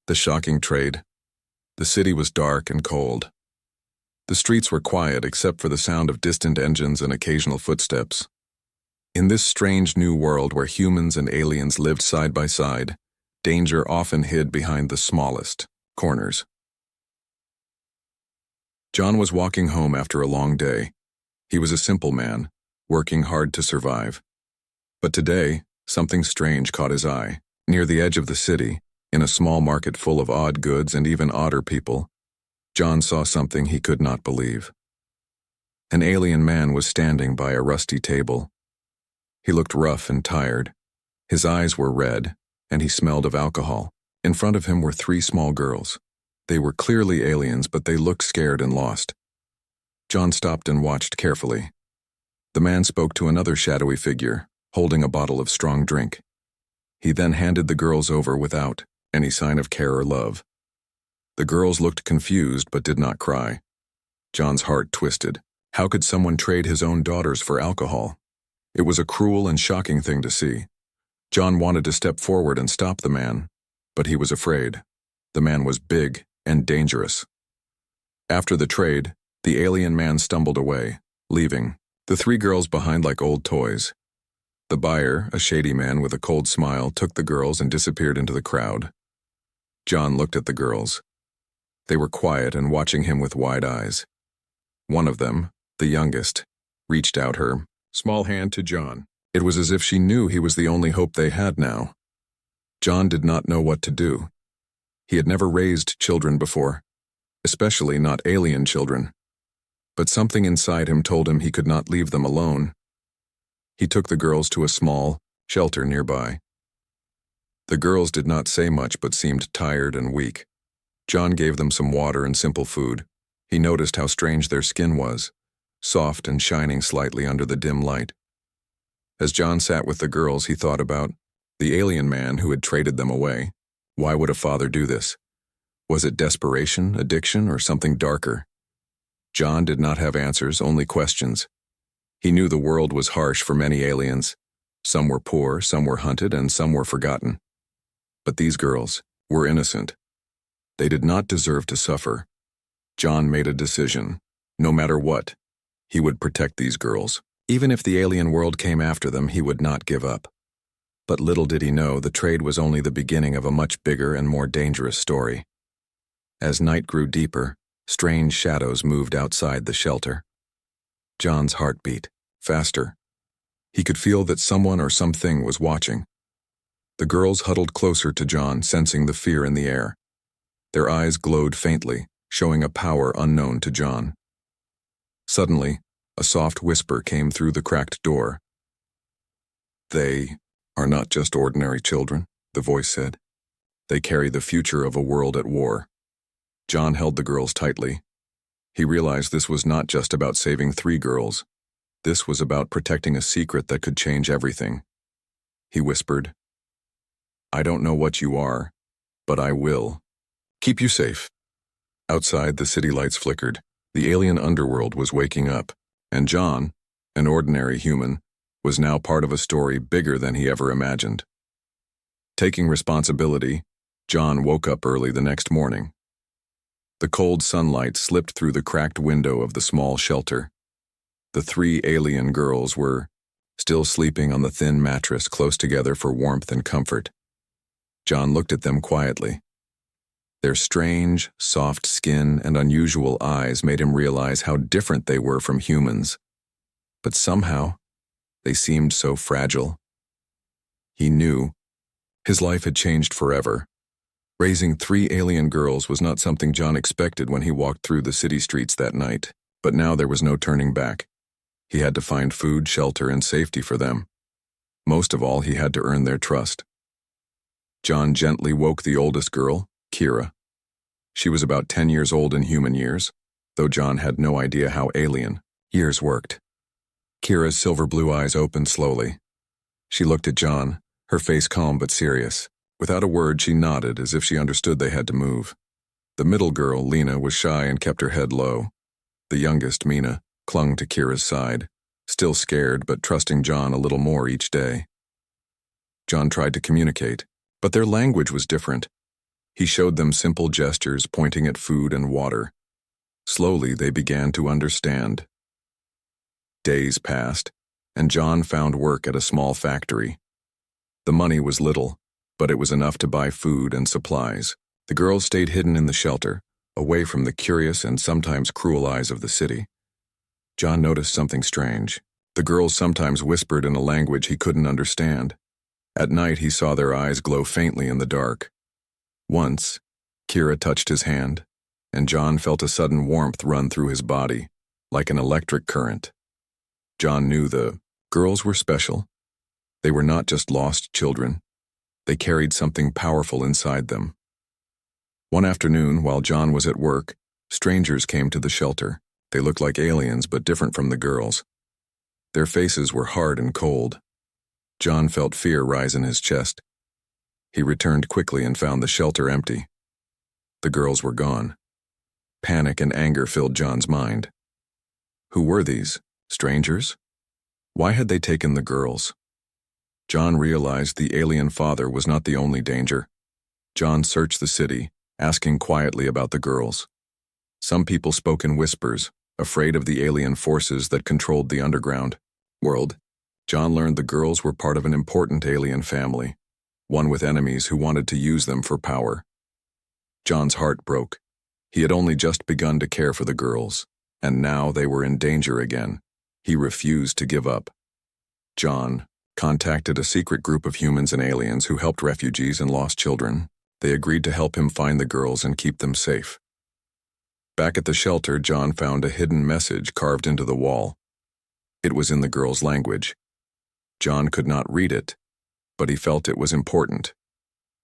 The shocking trade. The city was dark and cold. The streets were quiet except for the sound of distant engines and occasional footsteps. In this strange new world where humans and aliens lived side by side, danger often hid behind the smallest corners. John was walking home after a long day. He was a simple man, working hard to survive. But today, something strange caught his eye. Near the edge of the city, in a small market full of odd goods and even odder people, John saw something he could not believe. An alien man was standing by a rusty table. He looked rough and tired. His eyes were red, and he smelled of alcohol. In front of him were 3 small girls. They were clearly aliens, but they looked scared and lost. John stopped and watched carefully. The man spoke to another shadowy figure, holding a bottle of strong drink. He then handed the girls over without any sign of care or love. The girls looked confused but did not cry. John's heart twisted. How could someone trade his own daughters for alcohol? It was a cruel and shocking thing to see. John wanted to step forward and stop the man, but he was afraid. The man was big and dangerous. After the trade, the alien man stumbled away, leaving the 3 girls behind like old toys. The buyer, a shady man with a cold smile, took the girls and disappeared into the crowd. John looked at the girls. They were quiet and watching him with wide eyes. One of them, the youngest, reached out her small hand to John. It was as if she knew he was the only hope they had now. John did not know what to do. He had never raised children before, especially not alien children. But something inside him told him he could not leave them alone. He took the girls to a small shelter nearby. The girls did not say much but seemed tired and weak. John gave them some water and simple food. He noticed how strange their skin was, soft and shining slightly under the dim light. As John sat with the girls, he thought about the alien man who had traded them away. Why would a father do this? Was it desperation, addiction, or something darker? John did not have answers, only questions. He knew the world was harsh for many aliens. Some were poor, some were hunted, and some were forgotten. But these girls were innocent. They did not deserve to suffer. John made a decision. No matter what, he would protect these girls. Even if the alien world came after them, he would not give up. But little did he know, the trade was only the beginning of a much bigger and more dangerous story. As night grew deeper, strange shadows moved outside the shelter. John's heart beat faster. He could feel that someone or something was watching. The girls huddled closer to John, sensing the fear in the air. Their eyes glowed faintly, showing a power unknown to John. Suddenly, a soft whisper came through the cracked door. "They are not just ordinary children," the voice said. "They carry the future of a world at war." John held the girls tightly. He realized this was not just about saving 3 girls. This was about protecting a secret that could change everything. He whispered, "I don't know what you are, but I will keep you safe." Outside, the city lights flickered. The alien underworld was waking up, and John, an ordinary human, was now part of a story bigger than he ever imagined. Taking responsibility, John woke up early the next morning. The cold sunlight slipped through the cracked window of the small shelter. The 3 alien girls were still sleeping on the thin mattress close together for warmth and comfort. John looked at them quietly. Their strange, soft skin and unusual eyes made him realize how different they were from humans. But somehow, they seemed so fragile. He knew his life had changed forever. Raising 3 alien girls was not something John expected when he walked through the city streets that night, but now there was no turning back. He had to find food, shelter, and safety for them. Most of all, he had to earn their trust. John gently woke the oldest girl, Kira. She was about 10 years old in human years, though John had no idea how alien years worked. Kira's silver blue eyes opened slowly. She looked at John, her face calm but serious. Without a word, she nodded as if she understood they had to move. The middle girl, Lena, was shy and kept her head low. The youngest, Mina, clung to Kira's side, still scared but trusting John a little more each day. John tried to communicate, but their language was different. He showed them simple gestures pointing at food and water. Slowly, they began to understand. Days passed, and John found work at a small factory. The money was little, but it was enough to buy food and supplies. The girls stayed hidden in the shelter, away from the curious and sometimes cruel eyes of the city. John noticed something strange. The girls sometimes whispered in a language he couldn't understand. At night, he saw their eyes glow faintly in the dark. Once, Kira touched his hand, and John felt a sudden warmth run through his body, like an electric current. John knew the girls were special. They were not just lost children. They carried something powerful inside them. One afternoon, while John was at work, strangers came to the shelter. They looked like aliens, but different from the girls. Their faces were hard and cold. John felt fear rise in his chest. He returned quickly and found the shelter empty. The girls were gone. Panic and anger filled John's mind. Who were these? Strangers? Why had they taken the girls? John realized the alien father was not the only danger. John searched the city, asking quietly about the girls. Some people spoke in whispers, afraid of the alien forces that controlled the underground world. John learned the girls were part of an important alien family, one with enemies who wanted to use them for power. John's heart broke. He had only just begun to care for the girls, and now they were in danger again. He refused to give up. John contacted a secret group of humans and aliens who helped refugees and lost children. They agreed to help him find the girls and keep them safe. Back at the shelter, John found a hidden message carved into the wall. It was in the girls' language. John could not read it, but he felt it was important.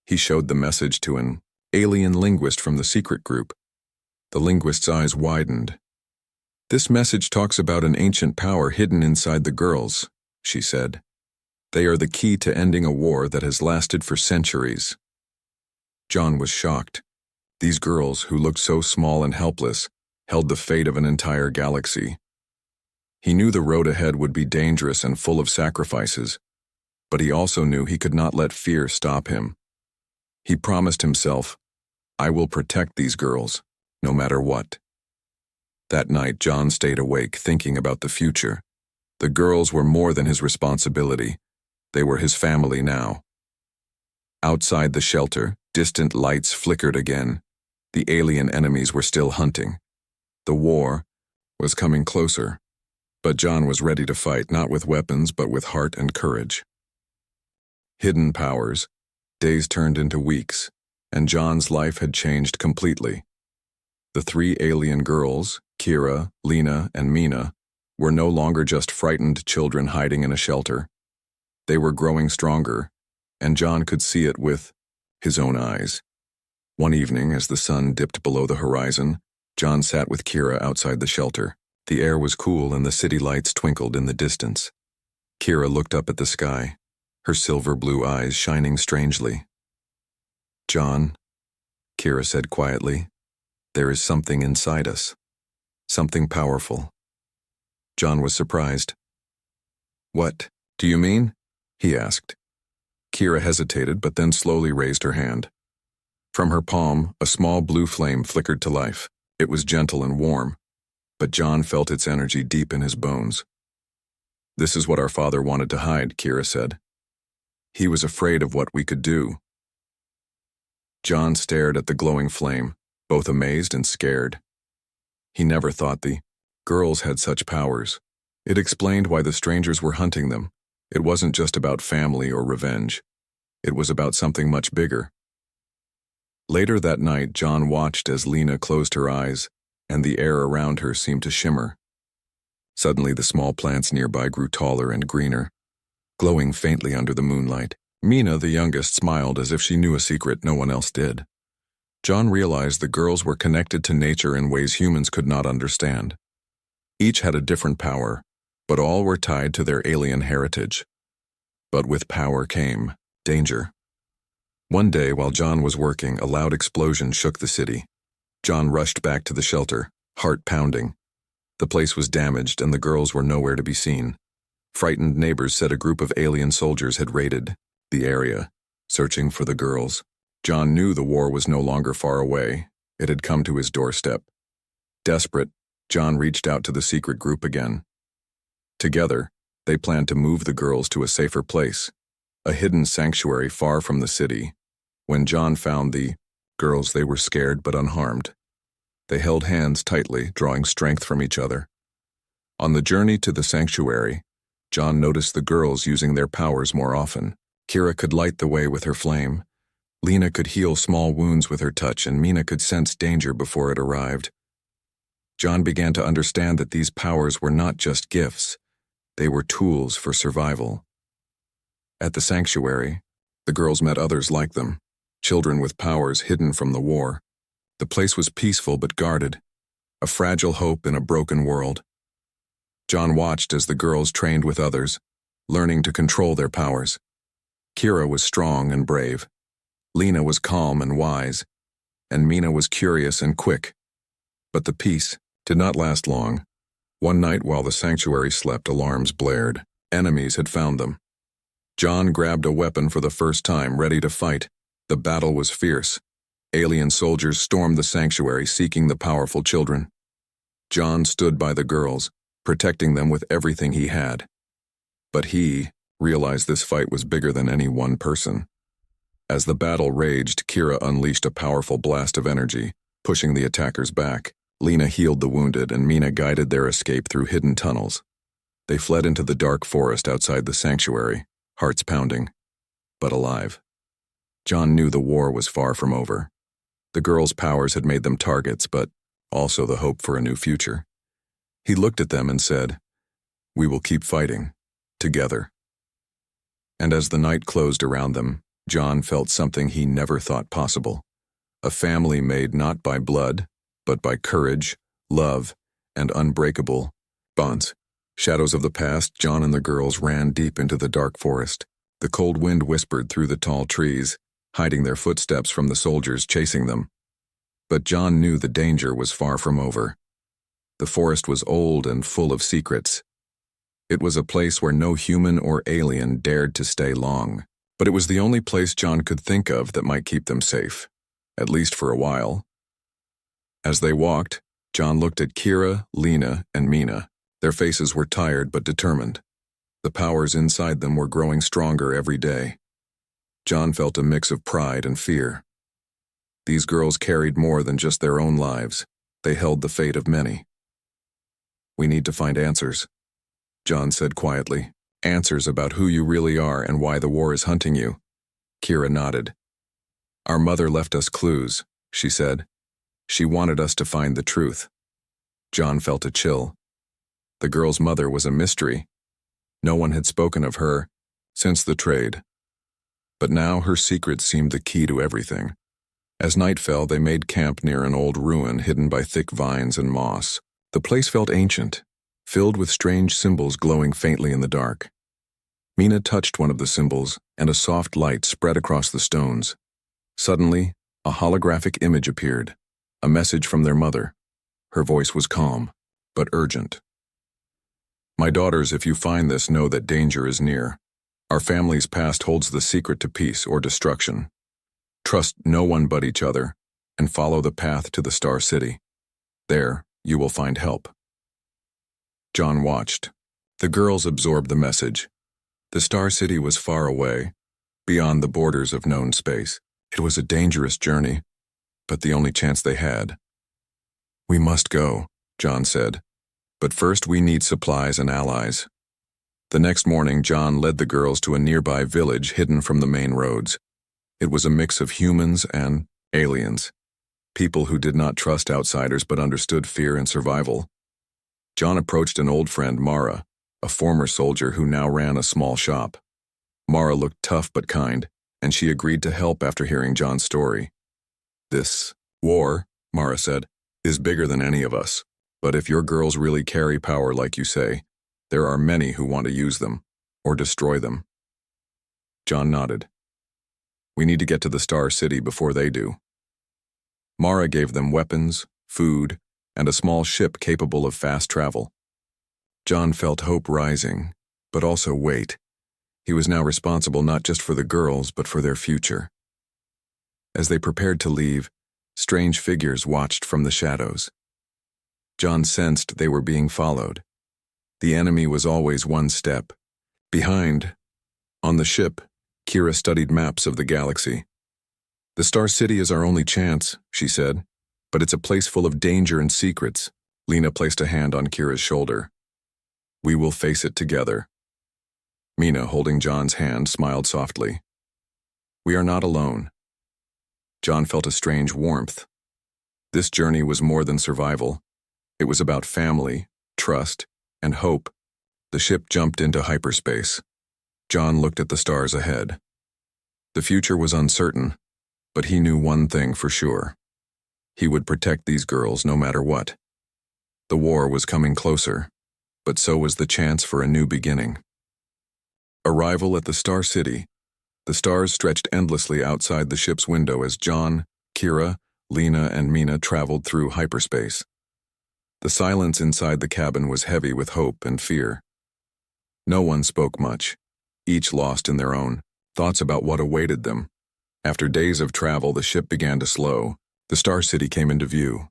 He showed the message to an alien linguist from the secret group. The linguist's eyes widened. "This message talks about an ancient power hidden inside the girls," she said. "They are the key to ending a war that has lasted for centuries." John was shocked. These girls, who looked so small and helpless, held the fate of an entire galaxy. He knew the road ahead would be dangerous and full of sacrifices, but he also knew he could not let fear stop him. He promised himself, "I will protect these girls, no matter what." That night, John stayed awake, thinking about the future. The girls were more than his responsibility. They were his family now. Outside the shelter, distant lights flickered again. The alien enemies were still hunting. The war was coming closer, but John was ready to fight, not with weapons, but with heart and courage. Hidden powers. Days turned into weeks, and John's life had changed completely. The three alien girls, Kira, Lena, and Mina, were no longer just frightened children hiding in a shelter. They were growing stronger, and John could see it with his own eyes. One evening, as the sun dipped below the horizon, John sat with Kira outside the shelter. The air was cool and the city lights twinkled in the distance. Kira looked up at the sky, her silver blue eyes shining strangely. "John," Kira said quietly, "there is something inside us. Something powerful." John was surprised. "What do you mean?" he asked. Kira hesitated, but then slowly raised her hand. From her palm, a small blue flame flickered to life. It was gentle and warm, but John felt its energy deep in his bones. "This is what our father wanted to hide," Kira said. "He was afraid of what we could do." John stared at the glowing flame, both amazed and scared. He never thought the girls had such powers. It explained why the strangers were hunting them. It wasn't just about family or revenge. It was about something much bigger. Later that night, John watched as Lena closed her eyes, and the air around her seemed to shimmer. Suddenly, the small plants nearby grew taller and greener, glowing faintly under the moonlight. Mina, the youngest, smiled as if she knew a secret no one else did. John realized the girls were connected to nature in ways humans could not understand. Each had a different power, but all were tied to their alien heritage. But with power came danger. One day, while John was working, a loud explosion shook the city. John rushed back to the shelter, heart pounding. The place was damaged and the girls were nowhere to be seen. Frightened neighbors said a group of alien soldiers had raided the area, searching for the girls. John knew the war was no longer far away. It had come to his doorstep. Desperate, John reached out to the secret group again. Together, they planned to move the girls to a safer place, a hidden sanctuary far from the city. When John found the girls, they were scared but unharmed. They held hands tightly, drawing strength from each other. On the journey to the sanctuary, John noticed the girls using their powers more often. Kira could light the way with her flame. Lena could heal small wounds with her touch, and Mina could sense danger before it arrived. John began to understand that these powers were not just gifts. They were tools for survival. At the sanctuary, the girls met others like them, children with powers hidden from the war. The place was peaceful but guarded, a fragile hope in a broken world. John watched as the girls trained with others, learning to control their powers. Kira was strong and brave. Lena was calm and wise, and Mina was curious and quick. But the peace did not last long. One night while the sanctuary slept, alarms blared. Enemies had found them. John grabbed a weapon for the first time, ready to fight. The battle was fierce. Alien soldiers stormed the sanctuary, seeking the powerful children. John stood by the girls, protecting them with everything he had. But he realized this fight was bigger than any one person. As the battle raged, Kira unleashed a powerful blast of energy, pushing the attackers back. Lena healed the wounded, and Mina guided their escape through hidden tunnels. They fled into the dark forest outside the sanctuary, hearts pounding, but alive. John knew the war was far from over. The girls' powers had made them targets, but also the hope for a new future. He looked at them and said, "We will keep fighting, together." And as the night closed around them, John felt something he never thought possible. A family made not by blood, but by courage, love, and unbreakable bonds. Shadows of the past, John and the girls ran deep into the dark forest. The cold wind whispered through the tall trees, hiding their footsteps from the soldiers chasing them. But John knew the danger was far from over. The forest was old and full of secrets. It was a place where no human or alien dared to stay long. But it was the only place John could think of that might keep them safe, at least for a while. As they walked, John looked at Kira, Lena, and Mina. Their faces were tired but determined. The powers inside them were growing stronger every day. John felt a mix of pride and fear. These girls carried more than just their own lives. They held the fate of many. "We need to find answers," John said quietly. "Answers about who you really are and why the war is hunting you." Kira nodded. "Our mother left us clues," she said. "She wanted us to find the truth." John felt a chill. The girl's mother was a mystery. No one had spoken of her since the trade. But now her secrets seemed the key to everything. As night fell, they made camp near an old ruin hidden by thick vines and moss. The place felt ancient, filled with strange symbols glowing faintly in the dark. Mina touched one of the symbols, and a soft light spread across the stones. Suddenly, a holographic image appeared, a message from their mother. Her voice was calm, but urgent. "My daughters, if you find this, know that danger is near. Our family's past holds the secret to peace or destruction. Trust no one but each other, and follow the path to the Star City. There, you will find help." John watched. The girls absorbed the message. The Star City was far away, beyond the borders of known space. It was a dangerous journey, but the only chance they had. "We must go," John said. "But first we need supplies and allies." The next morning, John led the girls to a nearby village hidden from the main roads. It was a mix of humans and aliens, people who did not trust outsiders but understood fear and survival. John approached an old friend, Mara, a former soldier who now ran a small shop. Mara looked tough but kind, and she agreed to help after hearing John's story. "This war," Mara said, "is bigger than any of us. But if your girls really carry power like you say, there are many who want to use them, or destroy them." John nodded. "We need to get to the Star City before they do." Mara gave them weapons, food, and a small ship capable of fast travel. John felt hope rising, but also weight. He was now responsible not just for the girls, but for their future. As they prepared to leave, strange figures watched from the shadows. John sensed they were being followed. The enemy was always one step behind. On the ship, Kira studied maps of the galaxy. "The Star City is our only chance," she said, "but it's a place full of danger and secrets." Lena placed a hand on Kira's shoulder. "We will face it together." Mina, holding John's hand, smiled softly. "We are not alone." John felt a strange warmth. This journey was more than survival. It was about family, trust, and hope. The ship jumped into hyperspace. John looked at the stars ahead. The future was uncertain, but he knew one thing for sure. He would protect these girls no matter what. The war was coming closer, but so was the chance for a new beginning. Arrival at the Star City. The stars stretched endlessly outside the ship's window as John, Kira, Lena, and Mina traveled through hyperspace. The silence inside the cabin was heavy with hope and fear. No one spoke much, each lost in their own thoughts about what awaited them. After days of travel, the ship began to slow. The Star City came into view,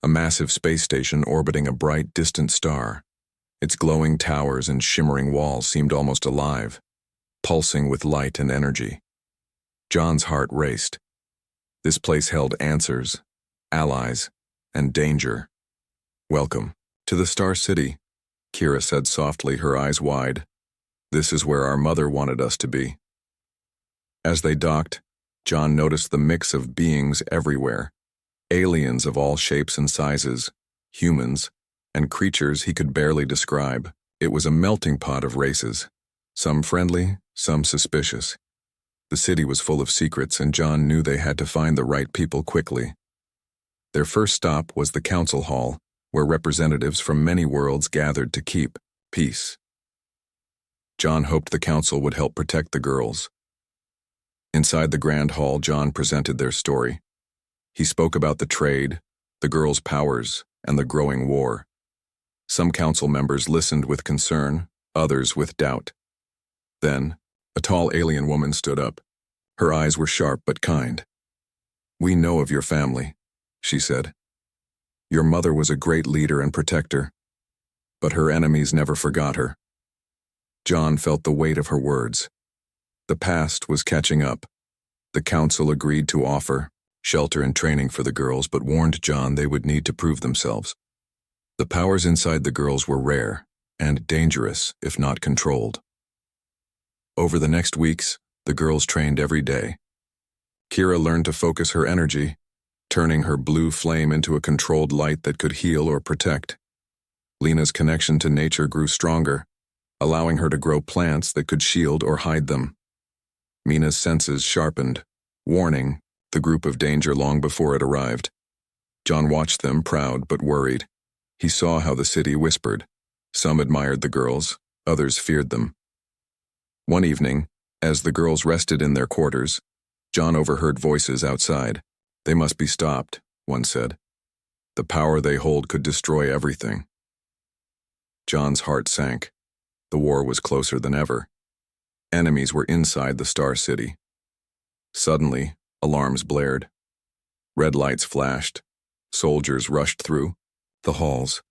a massive space station orbiting a bright, distant star. Its glowing towers and shimmering walls seemed almost alive, pulsing with light and energy. John's heart raced. This place held answers, allies, and danger. "Welcome to the Star City," Kira said softly, her eyes wide. "This is where our mother wanted us to be." As they docked, John noticed the mix of beings everywhere. Aliens of all shapes and sizes, humans, and creatures he could barely describe. It was a melting pot of races, some friendly, some suspicious. The city was full of secrets, and John knew they had to find the right people quickly. Their first stop was the council hall, where representatives from many worlds gathered to keep peace. John hoped the council would help protect the girls. Inside the grand hall, John presented their story. He spoke about the trade, the girls' powers, and the growing war. Some council members listened with concern, others with doubt. Then, a tall alien woman stood up. Her eyes were sharp but kind. "We know of your family," she said. "Your mother was a great leader and protector, but her enemies never forgot her." John felt the weight of her words. The past was catching up. The council agreed to offer shelter and training for the girls, but warned John they would need to prove themselves. The powers inside the girls were rare and dangerous if not controlled. Over the next weeks, the girls trained every day. Kira learned to focus her energy, turning her blue flame into a controlled light that could heal or protect. Lena's connection to nature grew stronger, allowing her to grow plants that could shield or hide them. Mina's senses sharpened, warning the group of danger long before it arrived. John watched them, proud but worried. He saw how the city whispered. Some admired the girls, others feared them. One evening, as the girls rested in their quarters, John overheard voices outside. "They must be stopped," one said. "The power they hold could destroy everything." John's heart sank. The war was closer than ever. Enemies were inside the Star City. Suddenly, alarms blared. Red lights flashed. Soldiers rushed through the halls.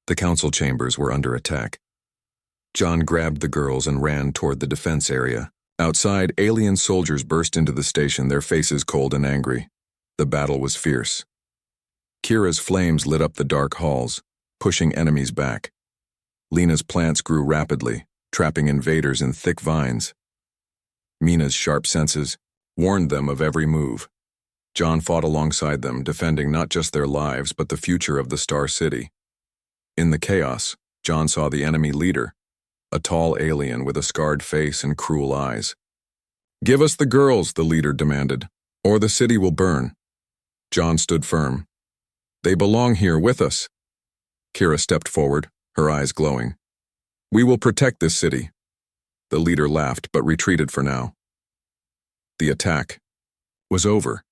The council chambers were under attack. John grabbed the girls and ran toward the defense area. Outside, alien soldiers burst into the station, their faces cold and angry. The battle was fierce. Kira's flames lit up the dark halls, pushing enemies back. Lena's plants grew rapidly, trapping invaders in thick vines. Mina's sharp senses warned them of every move. John fought alongside them, defending not just their lives but the future of the Star City. In the chaos, John saw the enemy leader, a tall alien with a scarred face and cruel eyes. "Give us the girls," the leader demanded, "or the city will burn." John stood firm. "They belong here with us." Kira stepped forward, her eyes glowing. "We will protect this city." The leader laughed but retreated for now. The attack was over,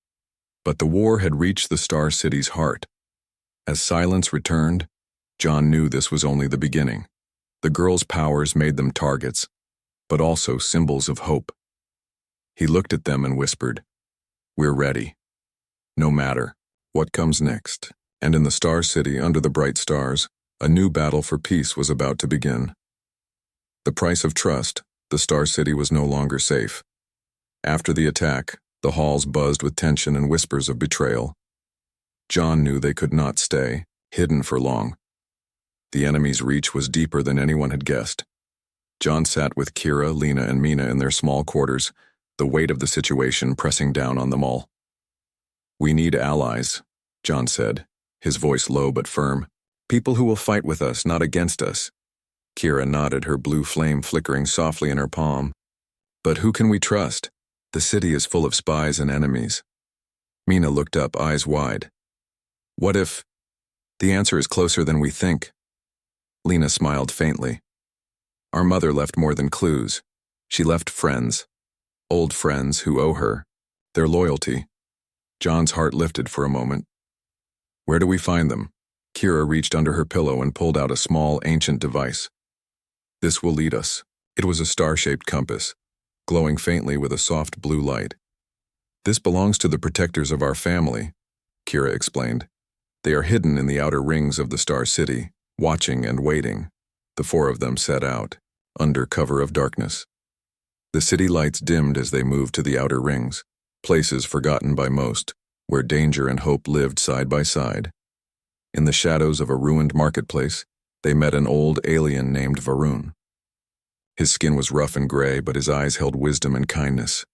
but the war had reached the Star City's heart. As silence returned, John knew this was only the beginning. The girls' powers made them targets, but also symbols of hope. He looked at them and whispered, We're ready, no matter what comes next. And in the Star City, under the bright stars, a new battle for peace was about to begin. The price of trust, the Star City was no longer safe. After the attack, the halls buzzed with tension and whispers of betrayal. John knew they could not stay hidden for long. The enemy's reach was deeper than anyone had guessed. John sat with Kira, Lena, and Mina in their small quarters, the weight of the situation pressing down on them all. "We need allies," John said, his voice low but firm. "People who will fight with us, not against us." Kira nodded, her blue flame flickering softly in her palm. "But who can we trust? The city is full of spies and enemies." Mina looked up, eyes wide. "What if the answer is closer than we think?" Lena smiled faintly. "Our mother left more than clues. She left friends. Old friends who owe her their loyalty." John's heart lifted for a moment. "Where do we find them?" Kira reached under her pillow and pulled out a small, ancient device. "This will lead us." It was a star-shaped compass, glowing faintly with a soft blue light. "This belongs to the protectors of our family," Kira explained. "They are hidden in the outer rings of the Star City, watching and waiting." The four of them set out, under cover of darkness. The city lights dimmed as they moved to the outer rings, places forgotten by most, where danger and hope lived side by side. In the shadows of a ruined marketplace, they met an old alien named Varun. His skin was rough and gray, but his eyes held wisdom and kindness.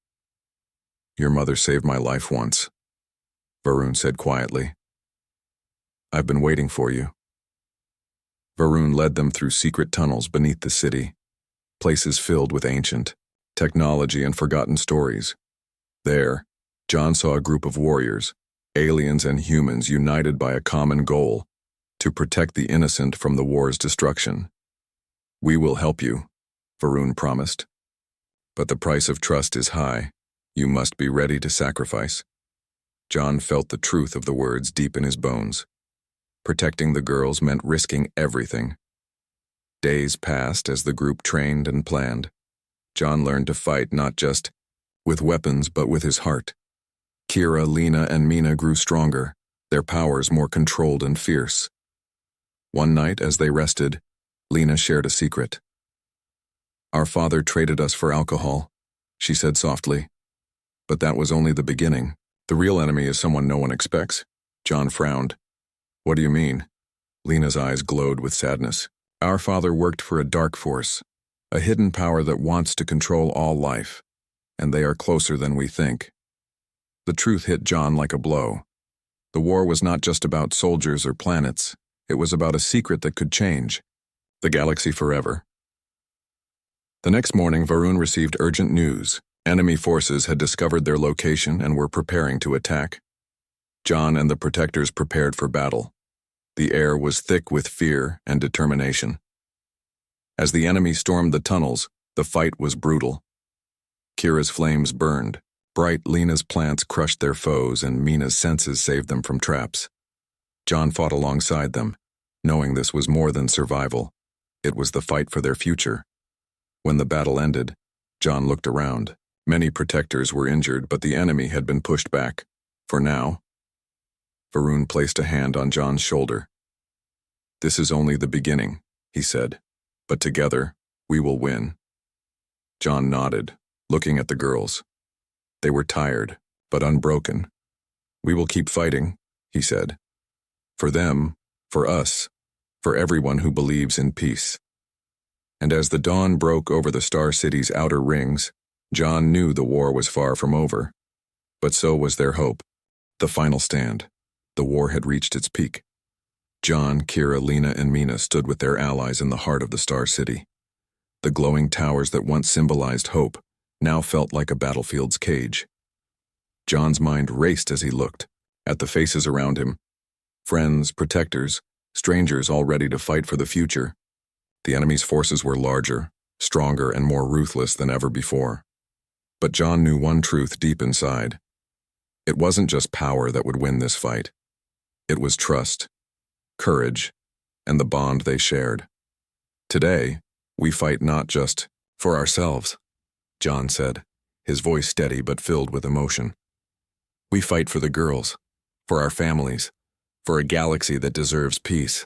"Your mother saved my life once," Varun said quietly. "I've been waiting for you." Varun led them through secret tunnels beneath the city, places filled with ancient technology and forgotten stories. There, John saw a group of warriors, aliens and humans united by a common goal: to protect the innocent from the war's destruction. "We will help you," Varun promised. "But the price of trust is high. You must be ready to sacrifice." John felt the truth of the words deep in his bones. Protecting the girls meant risking everything. Days passed as the group trained and planned. John learned to fight not just with weapons but with his heart. Kira, Lena, and Mina grew stronger, their powers more controlled and fierce. One night, as they rested, Lena shared a secret. "Our father traded us for alcohol," she said softly. "But that was only the beginning. The real enemy is someone no one expects." John frowned. "What do you mean?" Lena's eyes glowed with sadness. "Our father worked for a dark force, a hidden power that wants to control all life, and they are closer than we think." The truth hit John like a blow. The war was not just about soldiers or planets. It was about a secret that could change the galaxy forever. The next morning, Varun received urgent news. Enemy forces had discovered their location and were preparing to attack. John and the protectors prepared for battle. The air was thick with fear and determination. As the enemy stormed the tunnels, the fight was brutal. Kira's flames burned. Bright Lena's plants crushed their foes, and Mina's senses saved them from traps. John fought alongside them, knowing this was more than survival. It was the fight for their future. When the battle ended, John looked around. Many protectors were injured, but the enemy had been pushed back. For now. Varun placed a hand on John's shoulder. "This is only the beginning," he said. "But together, we will win." John nodded, looking at the girls. They were tired, but unbroken. "We will keep fighting," he said. "For them, for us, for everyone who believes in peace." And as the dawn broke over the Star City's outer rings, John knew the war was far from over. But so was their hope. The final stand. The war had reached its peak. John, Kira, Lena, and Mina stood with their allies in the heart of the Star City. The glowing towers that once symbolized hope now felt like a battlefield's cage. John's mind raced as he looked at the faces around him. Friends, protectors, strangers all ready to fight for the future. The enemy's forces were larger, stronger, and more ruthless than ever before. But John knew one truth deep inside. It wasn't just power that would win this fight. It was trust, courage, and the bond they shared. "Today, we fight not just for ourselves," John said, his voice steady but filled with emotion. We fight for the girls, for our families, for a galaxy that deserves peace.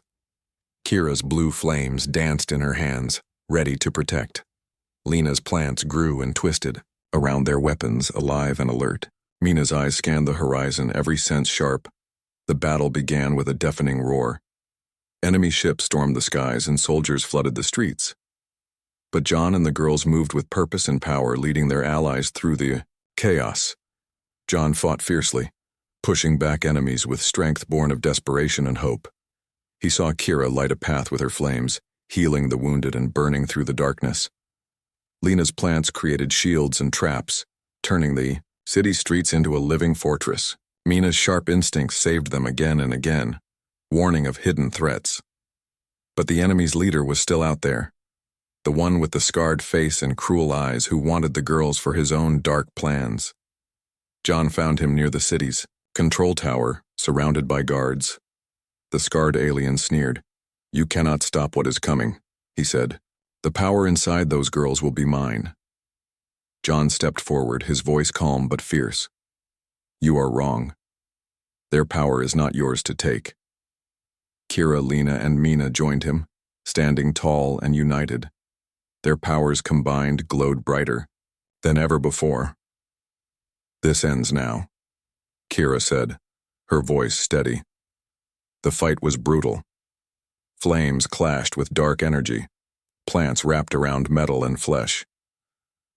Kira's blue flames danced in her hands, ready to protect. Lena's plants grew and twisted, around their weapons, alive and alert. Mina's eyes scanned the horizon, every sense sharp. The battle began with a deafening roar. Enemy ships stormed the skies and soldiers flooded the streets. But John and the girls moved with purpose and power, leading their allies through the chaos. John fought fiercely, pushing back enemies with strength born of desperation and hope. He saw Kira light a path with her flames, healing the wounded and burning through the darkness. Lena's plants created shields and traps, turning the city streets into a living fortress. Mina's sharp instincts saved them again and again, warning of hidden threats. But the enemy's leader was still out there, the one with the scarred face and cruel eyes who wanted the girls for his own dark plans. John found him near the city's control tower, surrounded by guards. The scarred alien sneered. "You cannot stop what is coming," he said. "The power inside those girls will be mine." John stepped forward, his voice calm but fierce. "You are wrong. Their power is not yours to take." Kira, Lena, and Mina joined him, standing tall and united. Their powers combined glowed brighter than ever before. "This ends now," Kira said, her voice steady. The fight was brutal. Flames clashed with dark energy, plants wrapped around metal and flesh.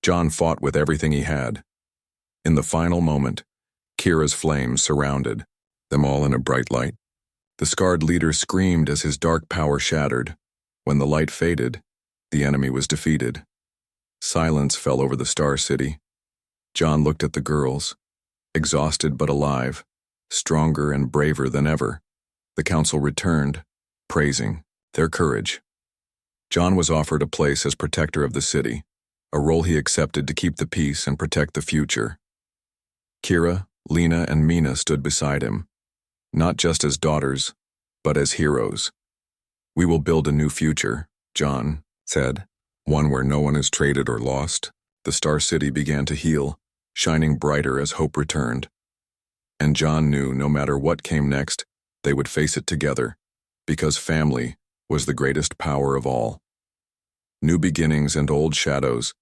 John fought with everything he had. In the final moment, Kira's flames surrounded them all in a bright light. The scarred leader screamed as his dark power shattered. When the light faded, the enemy was defeated. Silence fell over the Star City. John looked at the girls, exhausted but alive, stronger and braver than ever. The council returned, praising their courage. John was offered a place as protector of the city, a role he accepted to keep the peace and protect the future. Kira, Lena, and Mina stood beside him, not just as daughters, but as heroes. "We will build a new future," John said, "one where no one is traded or lost." The Star City began to heal, shining brighter as hope returned. And John knew no matter what came next, they would face it together, because family was the greatest power of all. New beginnings and old shadows.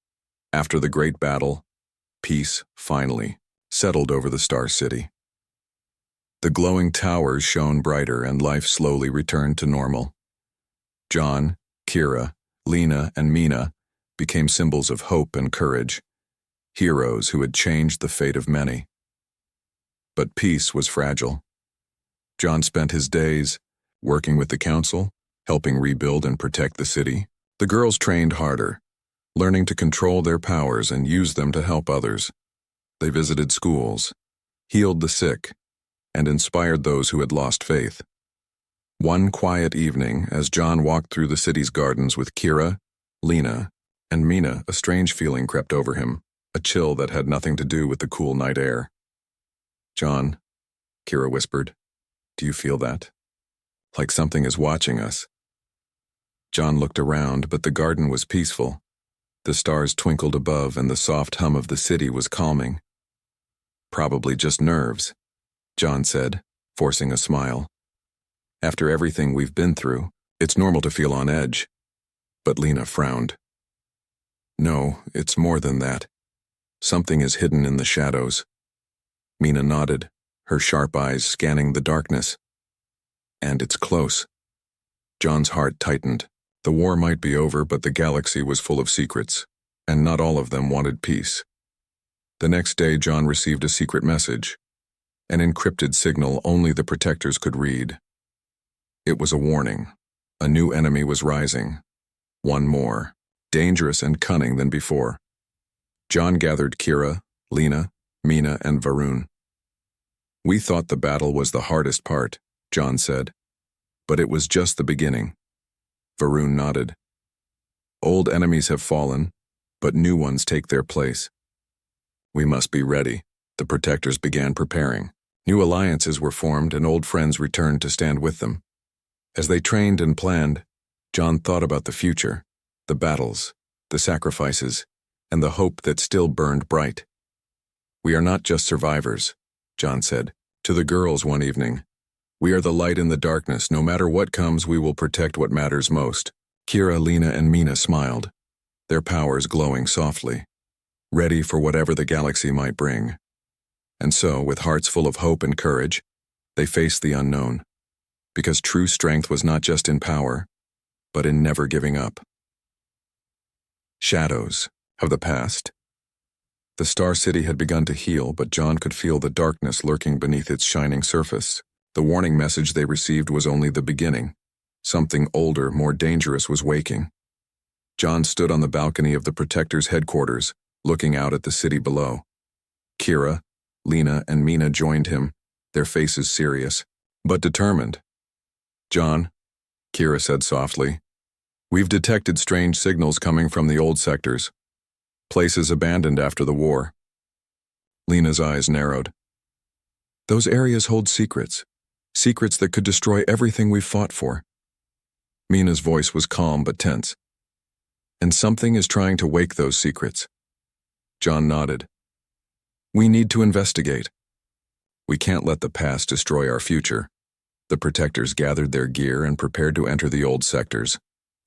After the great battle, peace finally settled over the Star City. The glowing towers shone brighter and life slowly returned to normal. John, Kira, Lena, and Mina became symbols of hope and courage, heroes who had changed the fate of many. But peace was fragile. John spent his days working with the council, helping rebuild and protect the city. The girls trained harder, learning to control their powers and use them to help others. They visited schools, healed the sick, and inspired those who had lost faith. One quiet evening, as John walked through the city's gardens with Kira, Lena, and Mina, a strange feeling crept over him, a chill that had nothing to do with the cool night air. "John," Kira whispered, "do you feel that? Like something is watching us." John looked around, but the garden was peaceful. The stars twinkled above, and the soft hum of the city was calming. "Probably just nerves," John said, forcing a smile. "After everything we've been through, it's normal to feel on edge." But Lena frowned. "No, it's more than that. Something is hidden in the shadows." Mina nodded, her sharp eyes scanning the darkness. "And it's close." John's heart tightened. The war might be over, but the galaxy was full of secrets, and not all of them wanted peace. The next day, John received a secret message, an encrypted signal only the protectors could read. It was a warning. A new enemy was rising. One more, dangerous and cunning than before. John gathered Kira, Lena, Mina, and Varun. "We thought the battle was the hardest part," John said, "but it was just the beginning." Varun nodded. "Old enemies have fallen, but new ones take their place. We must be ready." The protectors began preparing. New alliances were formed and old friends returned to stand with them. As they trained and planned, John thought about the future, the battles, the sacrifices, and the hope that still burned bright. "We are not just survivors. John said to the girls one evening. "We are the light in the darkness. No matter what comes, we will protect what matters most." Kira, Lena, and Mina smiled, their powers glowing softly, ready for whatever the galaxy might bring. And so, with hearts full of hope and courage, they faced the unknown, because true strength was not just in power, but in never giving up. Shadows of the past. The Star City had begun to heal, but John could feel the darkness lurking beneath its shining surface. The warning message they received was only the beginning. Something older, more dangerous was waking. John stood on the balcony of the Protector's headquarters, looking out at the city below. Kira, Lena, and Mina joined him, their faces serious, but determined. "John," Kira said softly, "we've detected strange signals coming from the old sectors, places abandoned after the war." Lena's eyes narrowed. "Those areas hold secrets, secrets that could destroy everything we've fought for." Mina's voice was calm but tense. "And something is trying to wake those secrets." John nodded. "We need to investigate. We can't let the past destroy our future." The Protectors gathered their gear and prepared to enter the old sectors,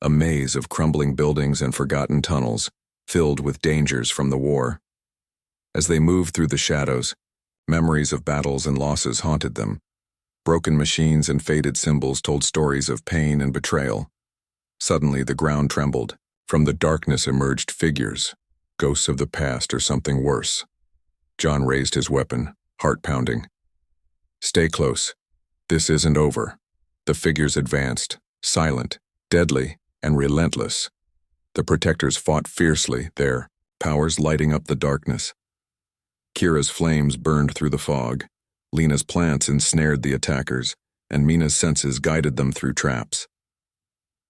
a maze of crumbling buildings and forgotten tunnels, filled with dangers from the war. As they moved through the shadows, memories of battles and losses haunted them. Broken machines and faded symbols told stories of pain and betrayal. Suddenly the ground trembled. From the darkness emerged figures, ghosts of the past or something worse. John raised his weapon, heart pounding. "Stay close. This isn't over." The figures advanced, silent, deadly, and relentless. The Protectors fought fiercely, their powers lighting up the darkness. Kira's flames burned through the fog. Lena's plants ensnared the attackers, and Mina's senses guided them through traps.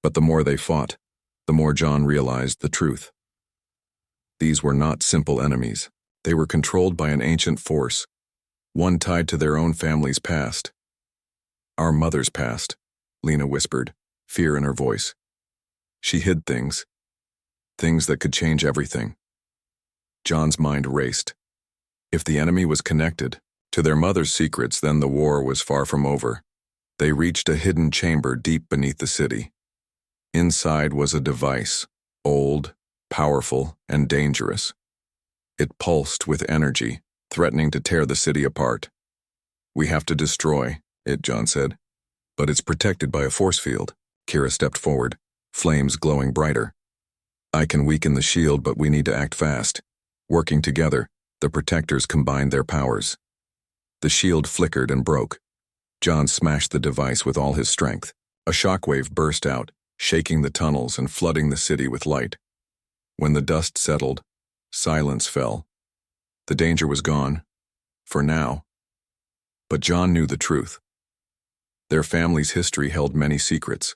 But the more they fought, the more John realized the truth. These were not simple enemies. They were controlled by an ancient force, one tied to their own family's past. "Our mother's past," Lena whispered, fear in her voice. She hid things that could change everything. John's mind raced. If the enemy was connected to their mother's secrets, then the war was far from over. They reached a hidden chamber deep beneath the city. Inside was a device, old, powerful, and dangerous. It pulsed with energy, threatening to tear the city apart. "We have to destroy it," John said. "But it's protected by a force field." Kira stepped forward, flames glowing brighter. "I can weaken the shield, but we need to act fast." Working together, the Protectors combined their powers. The shield flickered and broke. John smashed the device with all his strength. A shockwave burst out, shaking the tunnels and flooding the city with light. When the dust settled, silence fell. The danger was gone, for now. But John knew the truth. Their family's history held many secrets.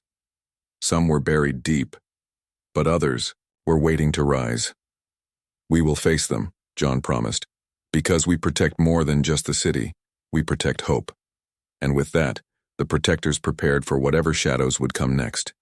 Some were buried deep, but others were waiting to rise. "We will face them," John promised, "because we protect more than just the city. We protect hope." And with that, the Protectors prepared for whatever shadows would come next.